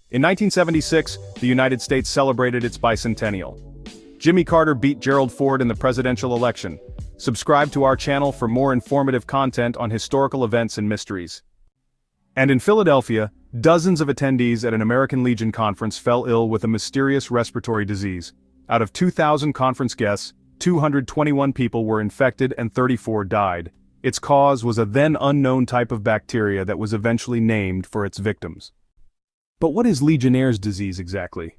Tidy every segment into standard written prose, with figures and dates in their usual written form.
In 1976, the United States celebrated its bicentennial. Jimmy Carter beat Gerald Ford in the presidential election. Subscribe to our channel for more informative content on historical events and mysteries. And in Philadelphia, dozens of attendees at an American Legion conference fell ill with a mysterious respiratory disease. Out of 2,000 conference guests, 221 people were infected and 34 died. Its cause was a then unknown type of bacteria that was eventually named for its victims. But what is Legionnaires' disease exactly?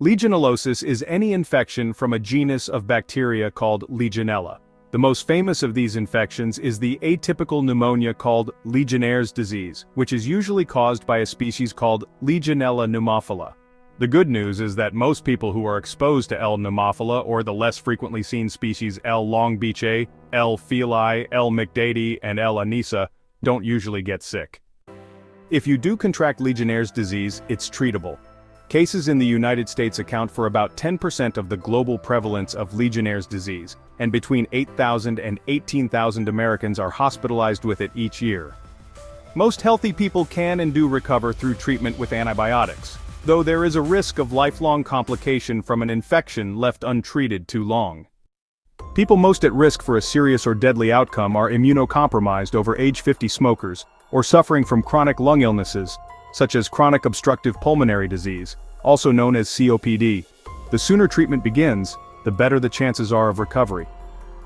Legionellosis is any infection from a genus of bacteria called Legionella. The most famous of these infections is the atypical pneumonia called Legionnaires' disease, which is usually caused by a species called Legionella pneumophila. The good news is that most people who are exposed to L. pneumophila or the less frequently seen species L. longbeachi, L. feli, L. mcdadii, and L. anisa don't usually get sick. If you do contract Legionnaires' disease, it's treatable. Cases in the United States account for about 10% of the global prevalence of Legionnaires' disease, and between 8,000 and 18,000 Americans are hospitalized with it each year. Most healthy people can and do recover through treatment with antibiotics, though there is a risk of lifelong complication from an infection left untreated too long. People most at risk for a serious or deadly outcome are immunocompromised over age 50 smokers, or suffering from chronic lung illnesses, such as chronic obstructive pulmonary disease, also known as COPD. The sooner treatment begins, the better the chances are of recovery.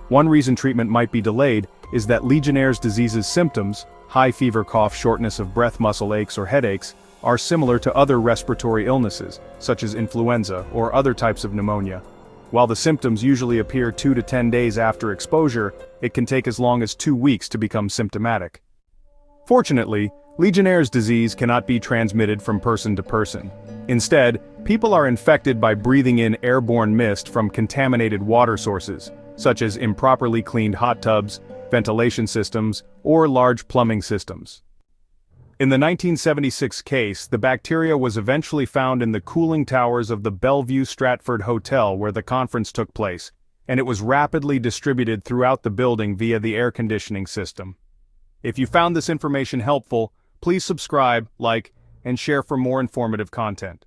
One reason treatment might be delayed is that Legionnaires' disease's symptoms, high fever, cough, shortness of breath, muscle aches, or headaches, are similar to other respiratory illnesses, such as influenza or other types of pneumonia. While the symptoms usually appear 2 to 10 days after exposure, it can take as long as 2 weeks to become symptomatic. Fortunately, Legionnaires' disease cannot be transmitted from person to person. Instead, people are infected by breathing in airborne mist from contaminated water sources, such as improperly cleaned hot tubs, ventilation systems, or large plumbing systems. In the 1976 case, the bacteria was eventually found in the cooling towers of the Bellevue Stratford Hotel where the conference took place, and it was rapidly distributed throughout the building via the air conditioning system. If you found this information helpful, please subscribe, like, and share for more informative content.